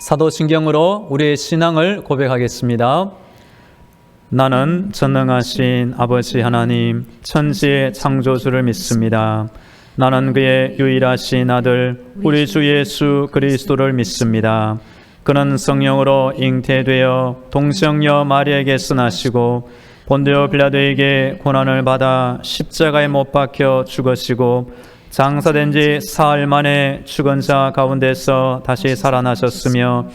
사도신경으로 우리의 신앙을 고백하겠습니다. 나는 전능하신 아버지 하나님 천지의 창조주를 믿습니다. 나는 그의 유일하신 아들 우리 주 예수 그리스도를 믿습니다. 그는 성령으로 잉태되어 동정녀 마리아에게서 나시고 본디오 빌라도에게 고난을 받아 십자가에 못 박혀 죽으시고 장사된 지 사흘 만에 죽은 자 가운데서 다시 살아나셨으며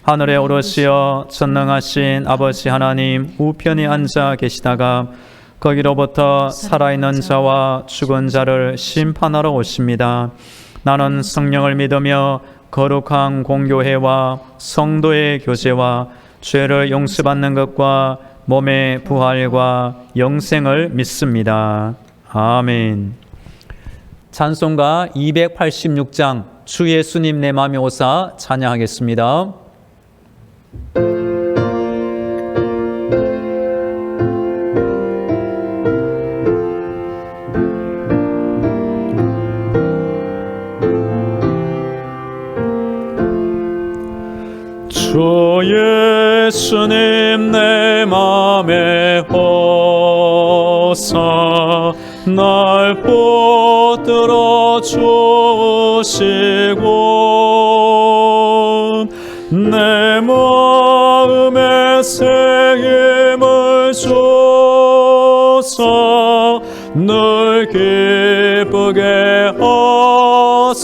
하늘에 오르시어 전능하신 아버지 하나님 우편에 앉아 계시다가 거기로부터 살아있는 자와 죽은 자를 심판하러 오십니다. 나는 성령을 믿으며 거룩한 공교회와 성도의 교제와 죄를 용서받는 것과 몸의 부활과 영생을 믿습니다. 아멘. 찬송가 286장 주 예수님 내 맘이 오사 찬양하겠습니다. 주 예수님 내 맘에 오사 날 붙들어 주시고 내 마음에 새 힘을 주사 늘 기쁘게 하소서.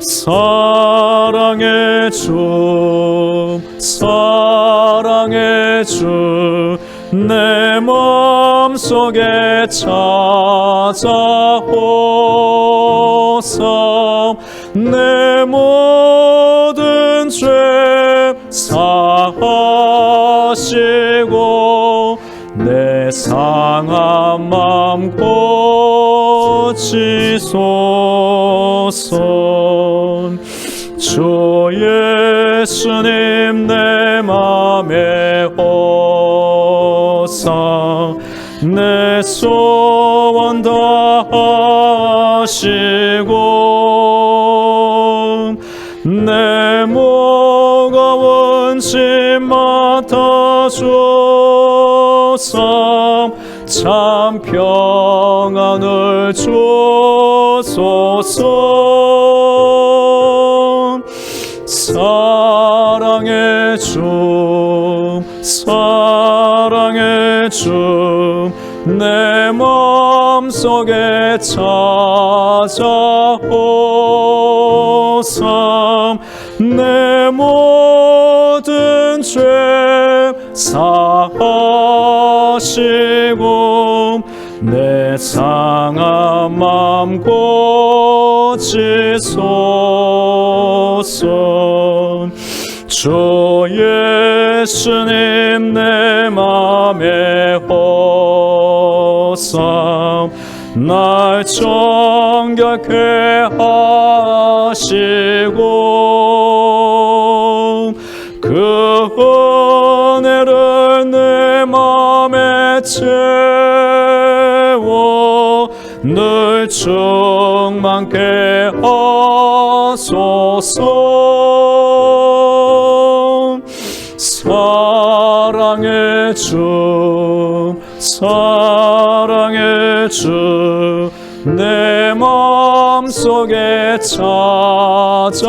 사랑의 주 사랑의 주 내 마음속에 찾아오사 내 모든 죄 사하시고 내 상한 맘 고치소서. 주 예수님 내 맘에 오사 내 소원 다하시고 내 무거운 짐 맡아주사 참 평안을 주소서. 사랑의 주 사랑의 주 내 마음속에 찾아오사 내 모든 죄 사하시고 내 상한 맘 고치소서. 주 예수님 내 맘에 오사 날 정결케 하시고 그 은혜를 내 맘에 채워 늘 충만케 하소서. 사랑의 주 사랑의 주 내 마음속에 찾아오사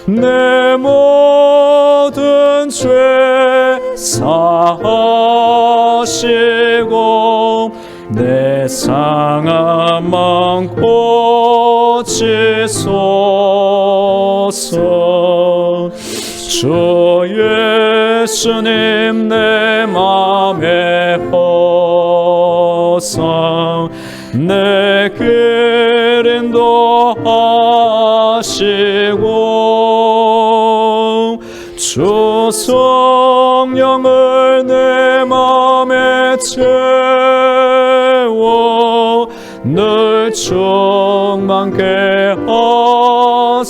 내 모든 죄 사하시고 내 상한 맘 고치소서. 주 예수님 내 맘에 오사 내 길 인도하시고 주 성령을 내 맘에 채워 늘 충만케 하소서.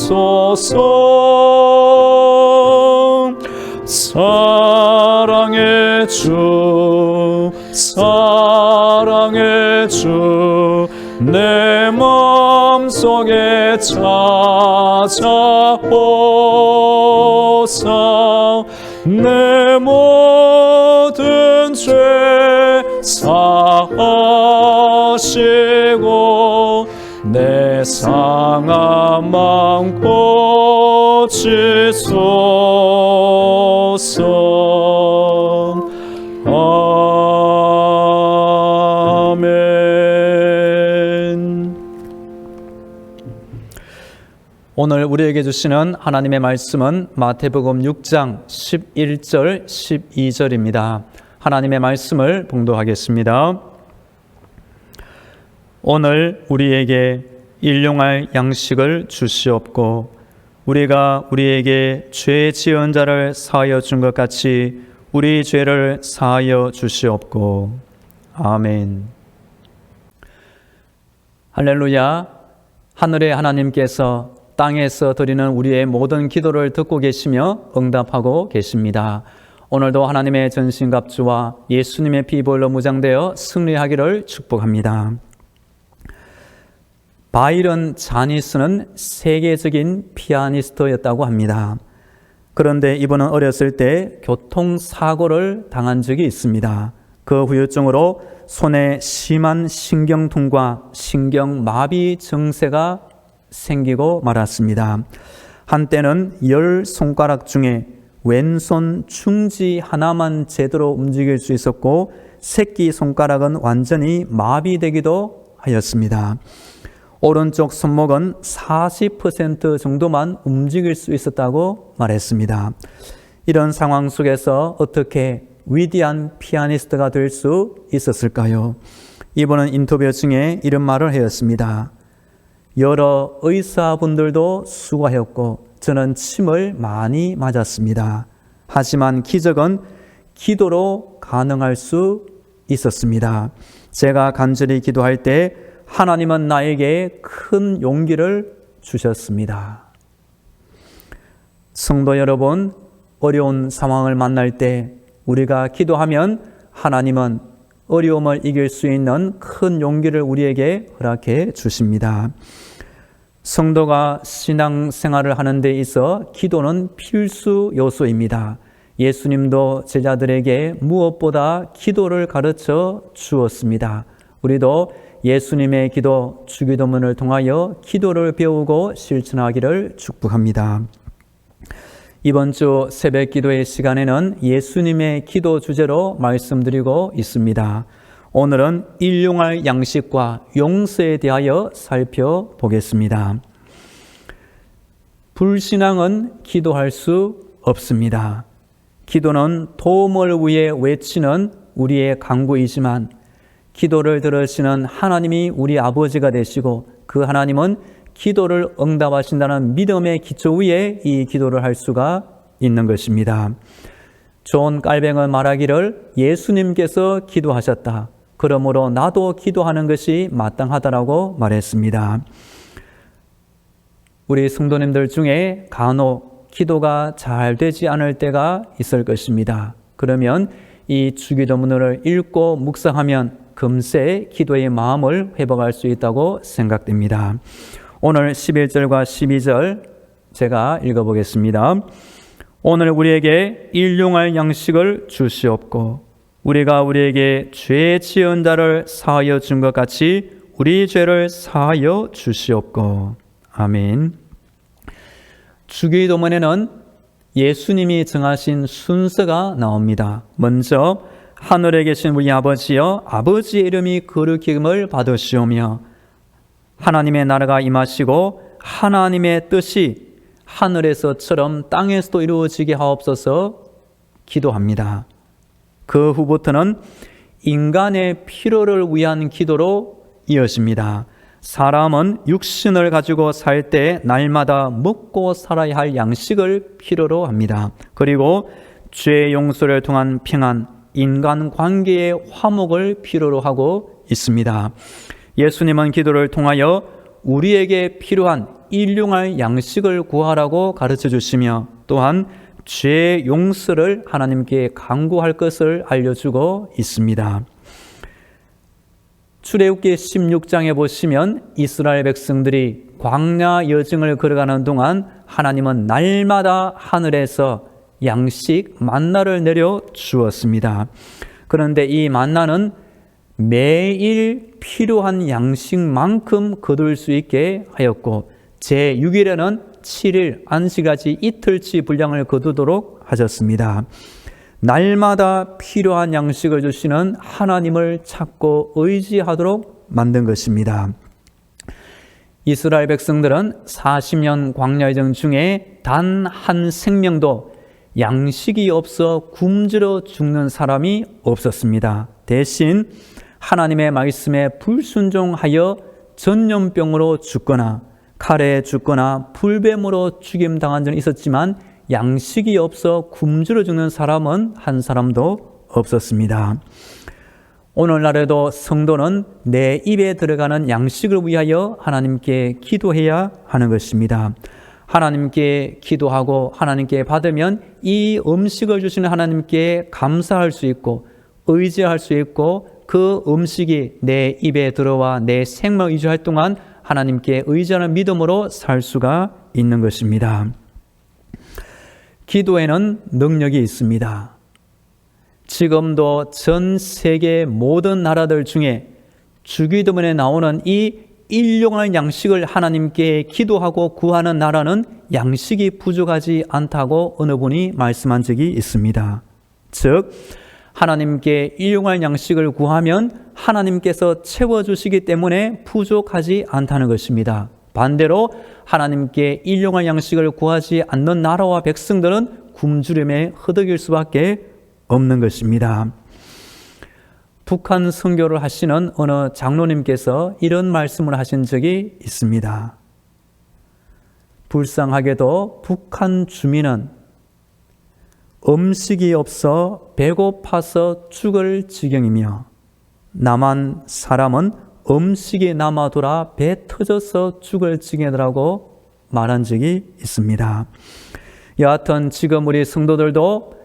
사랑의 주 사랑의 주 내 속에 찾아오사 내 모든 죄 사하시고 내 상한 마음 고치소서. 아멘. 오늘 우리에게 주시는 하나님의 말씀은 마태복음 6장 11절 12절입니다. 하나님의 말씀을 봉독하겠습니다. 오늘 우리에게 일용할 양식을 주시옵고 우리가 우리에게 죄 지은 자를 사하여 준 것 같이 우리 죄를 사하여 주시옵고. 아멘. 할렐루야. 하늘의 하나님께서 땅에서 드리는 우리의 모든 기도를 듣고 계시며 응답하고 계십니다. 오늘도 하나님의 전신갑주와 예수님의 피보혈로 무장되어 승리하기를 축복합니다. 바이런 자니스는 세계적인 피아니스트였다고 합니다. 그런데 이분은 어렸을 때 교통사고를 당한 적이 있습니다. 그 후유증으로 손에 심한 신경통과 신경마비 증세가 생기고 말았습니다. 한때는 10손가락 중에 왼손 중지 하나만 제대로 움직일 수 있었고 새끼 손가락은 완전히 마비되기도 하였습니다. 오른쪽 손목은 40% 정도만 움직일 수 있었다고 말했습니다. 이런 상황 속에서 어떻게 위대한 피아니스트가 될 수 있었을까요? 이분은 인터뷰 중에 이런 말을 하였습니다. 여러 의사분들도 수고하였고 저는 침을 많이 맞았습니다. 하지만 기적은 기도로 가능할 수 있었습니다. 제가 간절히 기도할 때 하나님은 나에게 큰 용기를 주셨습니다. 성도 여러분, 어려운 상황을 만날 때 우리가 기도하면 하나님은 어려움을 이길 수 있는 큰 용기를 우리에게 허락해 주십니다. 성도가 신앙생활을 하는 데 있어 기도는 필수 요소입니다. 예수님도 제자들에게 무엇보다 기도를 가르쳐 주었습니다. 우리도 예수님의 기도, 주기도문을 통하여 기도를 배우고 실천하기를 축복합니다. 이번 주 새벽 기도의 시간에는 예수님의 기도 주제로 말씀드리고 있습니다. 오늘은 일용할 양식과 용서에 대하여 살펴보겠습니다. 불신앙은 기도할 수 없습니다. 기도는 도움을 위해 외치는 우리의 간구이지만 기도를 들으시는 하나님이 우리 아버지가 되시고 그 하나님은 기도를 응답하신다는 믿음의 기초 위에 이 기도를 할 수가 있는 것입니다. 존 깔뱅은 말하기를 예수님께서 기도하셨다. 그러므로 나도 기도하는 것이 마땅하다라고 말했습니다. 우리 성도님들 중에 간혹 기도가 잘 되지 않을 때가 있을 것입니다. 그러면 이 주기도문을 읽고 묵상하면 금세 기도의 마음을 회복할 수 있다고 생각됩니다. 오늘 11절과 12절 제가 읽어보겠습니다. 오늘 우리에게 일용할 양식을 주시옵고 우리가 우리에게 죄 지은 자를 사하여 준 것 같이 우리 죄를 사하여 주시옵고. 아멘. 주기도문에는 예수님이 정하신 순서가 나옵니다. 먼저 하늘에 계신 우리 아버지여 아버지의 이름이 거룩힘을 받으시오며 하나님의 나라가 임하시고 하나님의 뜻이 하늘에서처럼 땅에서도 이루어지게 하옵소서 기도합니다. 그 후부터는 인간의 필요를 위한 기도로 이어집니다. 사람은 육신을 가지고 살 때 날마다 먹고 살아야 할 양식을 필요로 합니다. 그리고 죄 용서를 통한 평안, 인간관계의 화목을 필요로 하고 있습니다. 예수님은 기도를 통하여 우리에게 필요한 일용할 양식을 구하라고 가르쳐 주시며 또한 죄 용서를 하나님께 간구할 것을 알려주고 있습니다. 출애굽기 16장에 보시면 이스라엘 백성들이 광야 여정을 걸어가는 동안 하나님은 날마다 하늘에서 양식 만나를 내려 주었습니다. 그런데 이 만나는 매일 필요한 양식만큼 거둘 수 있게 하였고 제6일에는 7일 안식일까지 이틀치 분량을 거두도록 하셨습니다. 날마다 필요한 양식을 주시는 하나님을 찾고 의지하도록 만든 것입니다. 이스라엘 백성들은 40년 광야여정 중에 단 한 생명도 양식이 없어 굶주려 죽는 사람이 없었습니다. 대신 하나님의 말씀에 불순종하여 전염병으로 죽거나 칼에 죽거나 불뱀으로 죽임당한 적은 있었지만 양식이 없어 굶주려 죽는 사람은 한 사람도 없었습니다. 오늘날에도 성도는 내 입에 들어가는 양식을 위하여 하나님께 기도해야 하는 것입니다. 하나님께 기도하고 하나님께 받으면 이 음식을 주시는 하나님께 감사할 수 있고 의지할 수 있고 그 음식이 내 입에 들어와 내 생명을 유지할 동안 하나님께 의지하는 믿음으로 살 수가 있는 것입니다. 기도에는 능력이 있습니다. 지금도 전 세계 모든 나라들 중에 주기도문에 나오는 이 일용할 양식을 하나님께 기도하고 구하는 나라는 양식이 부족하지 않다고 어느 분이 말씀한 적이 있습니다. 즉 하나님께 일용할 양식을 구하면 하나님께서 채워주시기 때문에 부족하지 않다는 것입니다. 반대로 하나님께 일용할 양식을 구하지 않는 나라와 백성들은 굶주림에 허덕일 수밖에 없는 것입니다. 북한 선교를 하시는 어느 장로님께서 이런 말씀을 하신 적이 있습니다. 불쌍하게도 북한 주민은 음식이 없어 배고파서 죽을 지경이며 남한 사람은 음식이 남아돌아 배 터져서 죽을 지경이라고 말한 적이 있습니다. 여하튼 지금 우리 성도들도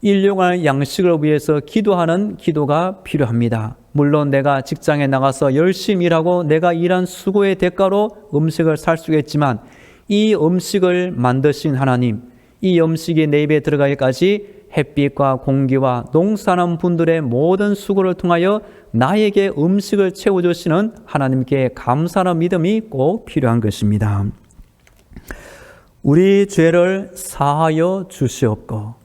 일용할 양식을 위해서 기도하는 기도가 필요합니다. 물론 내가 직장에 나가서 열심히 일하고 내가 일한 수고의 대가로 음식을 살 수 있겠지만 이 음식을 만드신 하나님, 이 음식이 내 입에 들어가기까지 햇빛과 공기와 농사하는 분들의 모든 수고를 통하여 나에게 음식을 채워주시는 하나님께 감사하는 믿음이 꼭 필요한 것입니다. 우리 죄를 사하여 주시옵고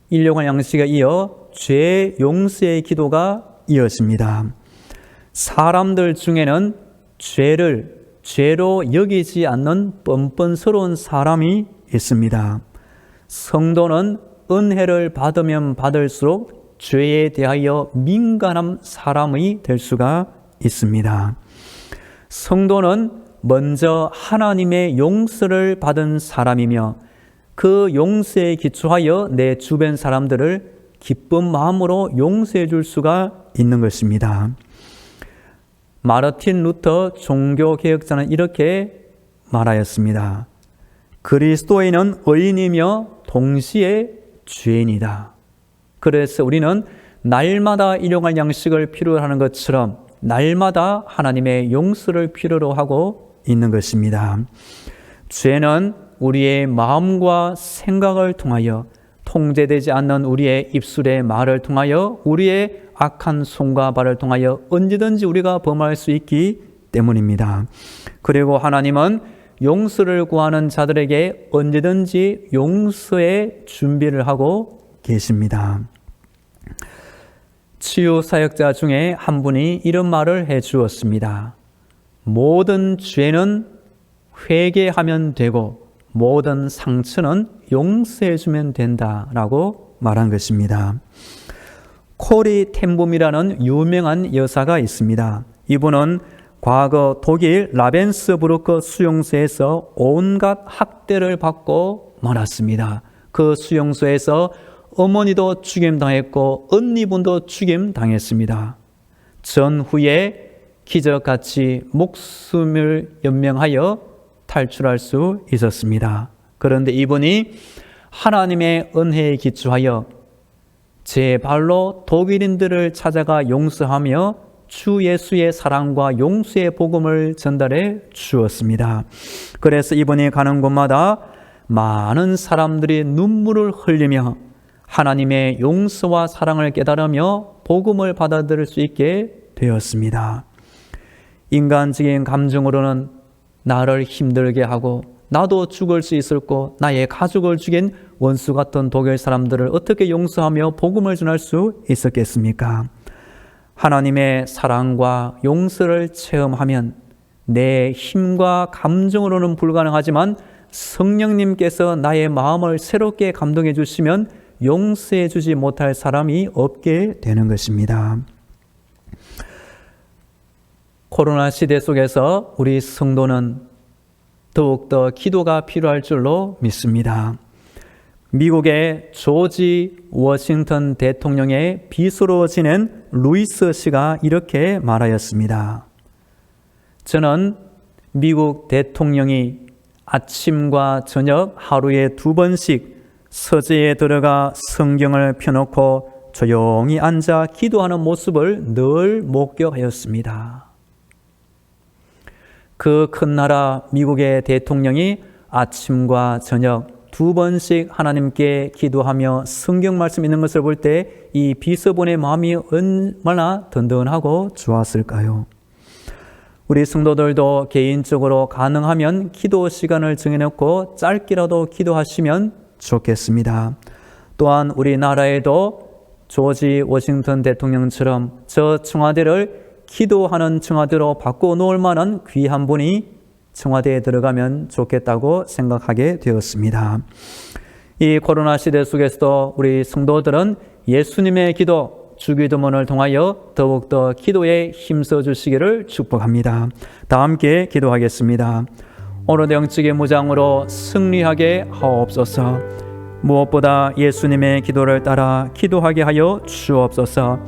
일용할 양식에 이어 죄 용서의 기도가 이어집니다. 사람들 중에는 죄를 죄로 여기지 않는 뻔뻔스러운 사람이 있습니다. 성도는 은혜를 받으면 받을수록 죄에 대하여 민감한 사람이 될 수가 있습니다. 성도는 먼저 하나님의 용서를 받은 사람이며 그 용서에 기초하여 내 주변 사람들을 기쁜 마음으로 용서해 줄 수가 있는 것입니다. 마르틴 루터 종교개혁자는 이렇게 말하였습니다. 그리스도인은 의인이며 동시에 죄인이다. 그래서 우리는 날마다 일용할 양식을 필요로 하는 것처럼 날마다 하나님의 용서를 필요로 하고 있는 것입니다. 죄는 우리의 마음과 생각을 통하여 통제되지 않는 우리의 입술의 말을 통하여 우리의 악한 손과 발을 통하여 언제든지 우리가 범할 수 있기 때문입니다. 그리고 하나님은 용서를 구하는 자들에게 언제든지 용서의 준비를 하고 계십니다. 치유사역자 중에 한 분이 이런 말을 해 주었습니다. 모든 죄는 회개하면 되고 모든 상처는 용서해 주면 된다라고 말한 것입니다. 코리 텐붐이라는 유명한 여사가 있습니다. 이분은 과거 독일 라벤스부르크 수용소에서 온갖 학대를 받고 말았습니다. 그 수용소에서 어머니도 죽임당했고 언니분도 죽임당했습니다. 전후에 기적같이 목숨을 연명하여 탈출할 수 있었습니다. 그런데 이분이 하나님의 은혜에 기초하여 제 발로 독일인들을 찾아가 용서하며 주 예수의 사랑과 용서의 복음을 전달해 주었습니다. 그래서 이분이 가는 곳마다 많은 사람들이 눈물을 흘리며 하나님의 용서와 사랑을 깨달으며 복음을 받아들일 수 있게 되었습니다. 인간적인 감정으로는 나를 힘들게 하고 나도 죽을 수 있었고 나의 가족을 죽인 원수 같은 독일 사람들을 어떻게 용서하며 복음을 전할 수 있었겠습니까? 하나님의 사랑과 용서를 체험하면 내 힘과 감정으로는 불가능하지만 성령님께서 나의 마음을 새롭게 감동해 주시면 용서해 주지 못할 사람이 없게 되는 것입니다. 코로나 시대 속에서 우리 성도는 더욱더 기도가 필요할 줄로 믿습니다. 미국의 조지 워싱턴 대통령의 비서로 지낸 루이스 씨가 이렇게 말하였습니다. 저는 미국 대통령이 아침과 저녁 하루에 2번씩 서재에 들어가 성경을 펴놓고 조용히 앉아 기도하는 모습을 늘 목격하였습니다. 그 큰 나라 미국의 대통령이 아침과 저녁 2번씩 하나님께 기도하며 성경 말씀 있는 것을 볼 때 이 비서분의 마음이 얼마나 든든하고 좋았을까요? 우리 성도들도 개인적으로 가능하면 기도 시간을 정해놓고 짧게라도 기도하시면 좋겠습니다. 또한 우리나라에도 조지 워싱턴 대통령처럼 저 청와대를 기도하는 청와대로 바꿔놓을 만한 귀한 분이 청와대에 들어가면 좋겠다고 생각하게 되었습니다. 이 코로나 시대 속에서도 우리 성도들은 예수님의 기도, 주기도문을 통하여 더욱더 기도에 힘써 주시기를 축복합니다. 다 함께 기도하겠습니다. 오늘도 영적인 무장으로 승리하게 하옵소서. 무엇보다 예수님의 기도를 따라 기도하게 하여 주옵소서.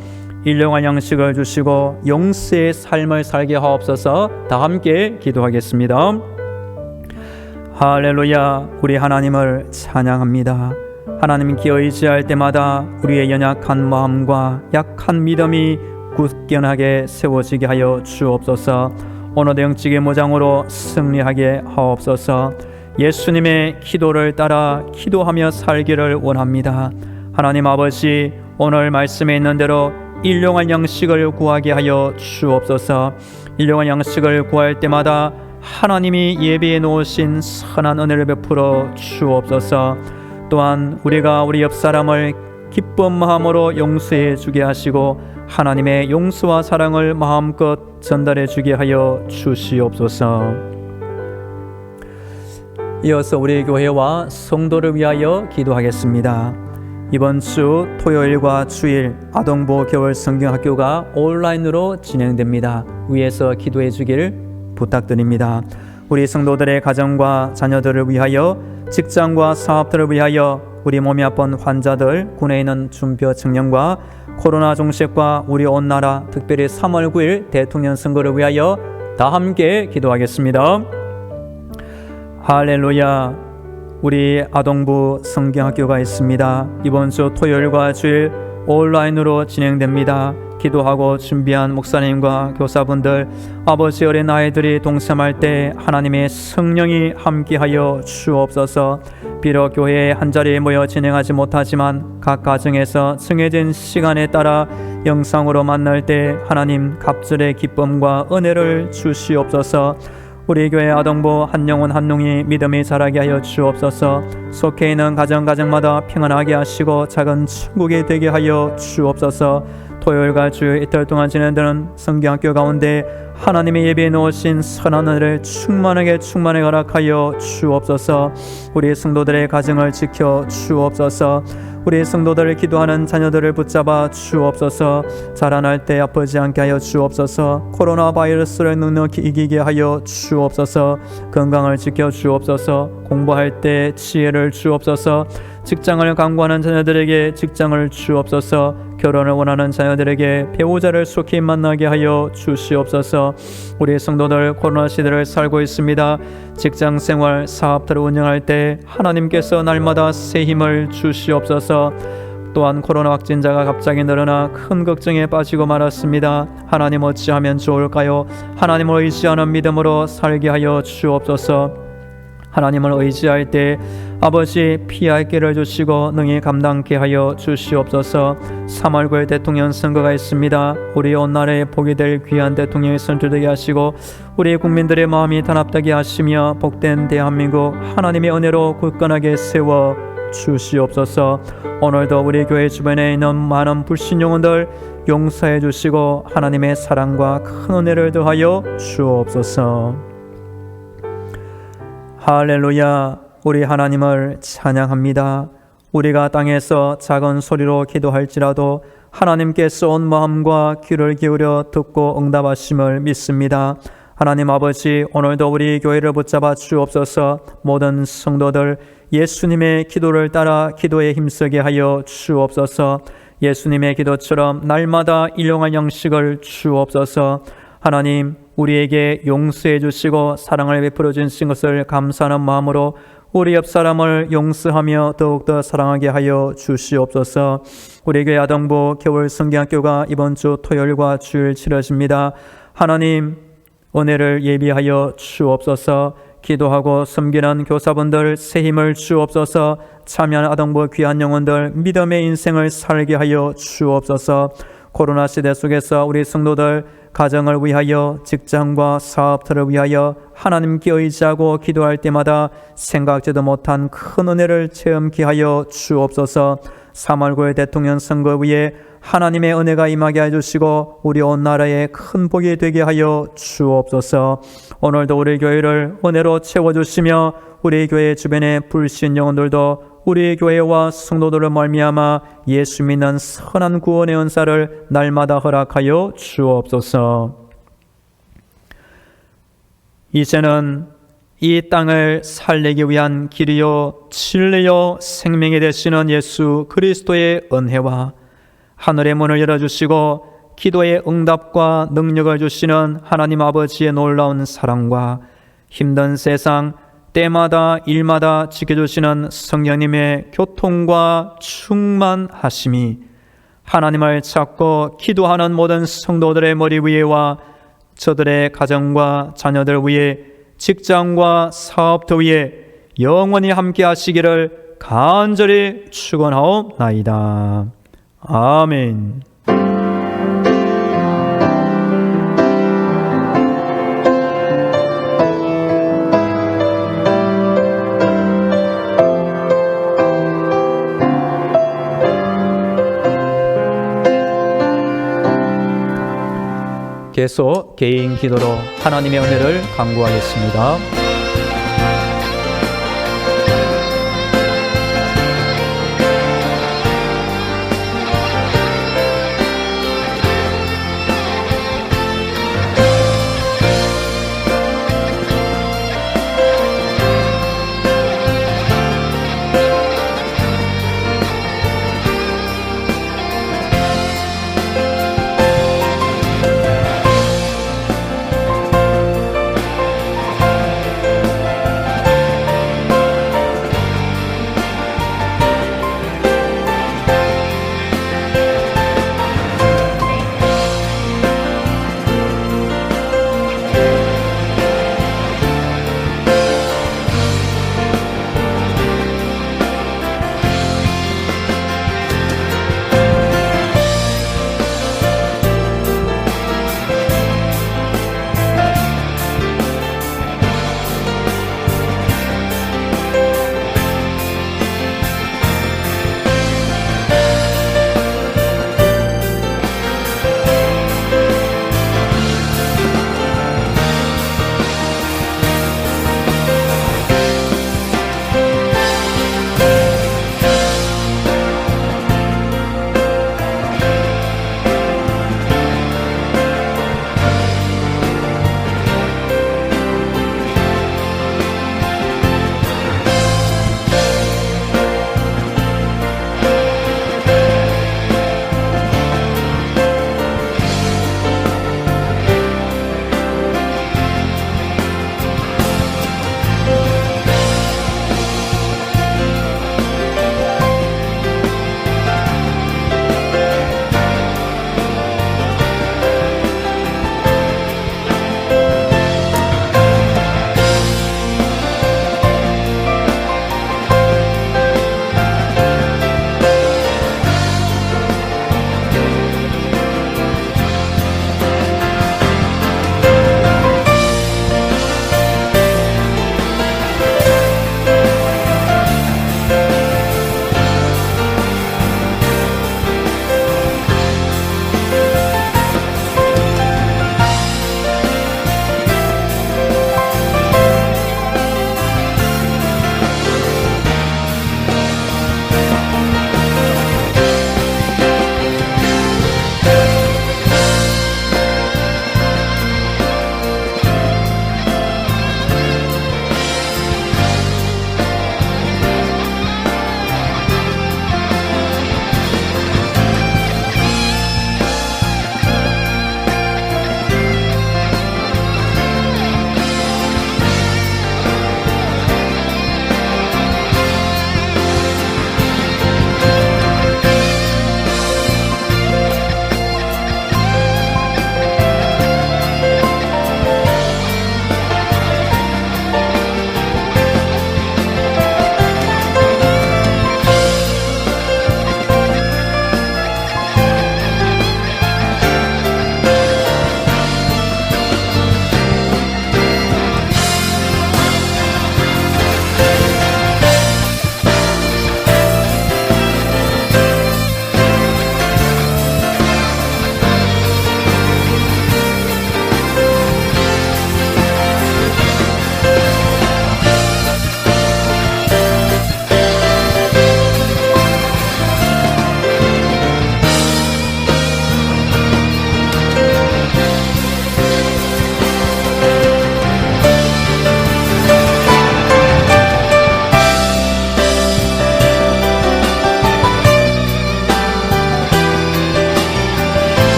일용할 양식을 주시고 용서의 삶을 살게 하옵소서. 다 함께 기도하겠습니다. 할렐루야. 우리 하나님을 찬양합니다. 하나님께 의지할 때마다 우리의 연약한 마음과 약한 믿음이 굳건하게 세워지게 하여 주옵소서. 오늘도 영적인 무장으로 승리하게 하옵소서. 예수님의 기도를 따라 기도하며 살기를 원합니다. 하나님 아버지, 오늘 말씀에 있는 대로 일용할 양식을 구하게 하여 주옵소서. 일용할 양식을 구할 때마다 하나님이 예비해 놓으신 선한 은혜를 베풀어 주옵소서. 또한 우리가 우리 옆 사람을 기쁜 마음으로 용서해 주게 하시고 하나님의 용서와 사랑을 마음껏 전달해 주게 하여 주시옵소서. 이어서 우리 교회와 성도를 위하여 기도하겠습니다. 이번 주 토요일과 주일 아동부 겨울 성경학교가 온라인으로 진행됩니다. 위에서 기도해 주길 부탁드립니다. 우리 성도들의 가정과 자녀들을 위하여, 직장과 사업들을 위하여, 우리 몸이 아픈 환자들, 군에 있는 준비어 청년과 코로나 종식과 우리 온 나라, 특별히 3월 9일 대통령 선거를 위하여 다 함께 기도하겠습니다. 할렐루야. 우리 아동부 성경학교가 있습니다. 이번 주 토요일과 주일 온라인으로 진행됩니다. 기도하고 준비한 목사님과 교사분들, 아버지 어린 아이들이 동참할 때 하나님의 성령이 함께하여 주옵소서. 비록 교회에 한자리에 모여 진행하지 못하지만 각 가정에서 정해진 시간에 따라 영상으로 만날 때 하나님 갑절의 기쁨과 은혜를 주시옵소서. 우리 교회 아동부 한 영혼 한 놈이 믿음이 자라게 하여 주옵소서. 속해 있는 가정마다 평안하게 하시고 작은 천국이 되게 하여 주옵소서. 토요일과 주일 이틀 동안 진행되는 성경학교 가운데 하나님의 예비해 놓으신 선한 은혜를 충만하게 허락하여 주옵소서. 우리 성도들의 가정을 지켜 주옵소서. 우리 성도들을 기도하는 자녀들을 붙잡아 주옵소서. 자라날 때 아프지 않게 하여 주옵소서. 코로나 바이러스를 넉넉히 이기게 하여 주옵소서. 건강을 지켜 주옵소서. 공부할 때 지혜를 주옵소서. 직장을 강구하는 자녀들에게 직장을 주옵소서. 결혼을 원하는 자녀들에게 배우자를 속히 만나게 하여 주시옵소서. 우리 성도들 코로나 시대를 살고 있습니다. 직장 생활, 사업들을 운영할 때 하나님께서 날마다 새 힘을 주시옵소서. 또한 코로나 확진자가 갑자기 늘어나 큰 걱정에 빠지고 말았습니다. 하나님 어찌하면 좋을까요? 하나님을 의지하는 믿음으로 살게 하여 주옵소서. 하나님을 의지할 때 아버지 피할 길을 주시고 능히 감당케 하여 주시옵소서. 3월 9일 대통령 선거가 있습니다. 우리 온 나라에 복이 될 귀한 대통령이 선출되게 하시고 우리 국민들의 마음이 단합되게 하시며 복된 대한민국 하나님의 은혜로 굳건하게 세워 주시옵소서. 오늘도 우리 교회 주변에 있는 많은 불신 영혼들 용서해 주시고 하나님의 사랑과 큰 은혜를 더하여 주옵소서. 할렐루야. 우리 하나님을 찬양합니다. 우리가 땅에서 작은 소리로 기도할지라도 하나님께서 온 마음과 귀를 기울여 듣고 응답하심을 믿습니다. 하나님 아버지, 오늘도 우리 교회를 붙잡아 주옵소서. 모든 성도들 예수님의 기도를 따라 기도에 힘쓰게 하여 주옵소서. 예수님의 기도처럼 날마다 일용할 양식을 주옵소서. 하나님, 우리에게 용서해 주시고 사랑을 베풀어 주신 것을 감사하는 마음으로 우리 옆 사람을 용서하며 더욱더 사랑하게 하여 주시옵소서. 우리 교회 아동부 겨울 성경학교가 이번 주 토요일과 주일 치러집니다. 하나님, 은혜를 예비하여 주옵소서. 기도하고 섬기는 교사분들 새 힘을 주옵소서. 참여하는 아동부 귀한 영혼들 믿음의 인생을 살게 하여 주옵소서. 코로나 시대 속에서 우리 성도들 가정을 위하여 직장과 사업들을 위하여 하나님께 의지하고 기도할 때마다 생각지도 못한 큰 은혜를 체험케 하여 주옵소서. 3월 9일 대통령 선거 위에 하나님의 은혜가 임하게 해주시고 우리 온 나라에 큰 복이 되게 하여 주옵소서. 오늘도 우리 교회를 은혜로 채워주시며 우리 교회 주변의 불신 영혼들도 우리 교회와 성도들을 말미암아 예수 믿는 선한 구원의 은사를 날마다 허락하여 주옵소서. 이제는 이 땅을 살리기 위한 길이요 진리요 생명이 되시는 예수 그리스도의 은혜와 하늘의 문을 열어주시고 기도의 응답과 능력을 주시는 하나님 아버지의 놀라운 사랑과 힘든 세상 때마다 일마다 지켜주시는 성령님의 교통과 충만하심이 하나님을 찾고 기도하는 모든 성도들의 머리 위에와 저들의 가정과 자녀들 위에 직장과 사업터 위에 영원히 함께 하시기를 간절히 축원하옵나이다. 아멘. 계속 개인 기도로 하나님의 은혜를 간구하겠습니다.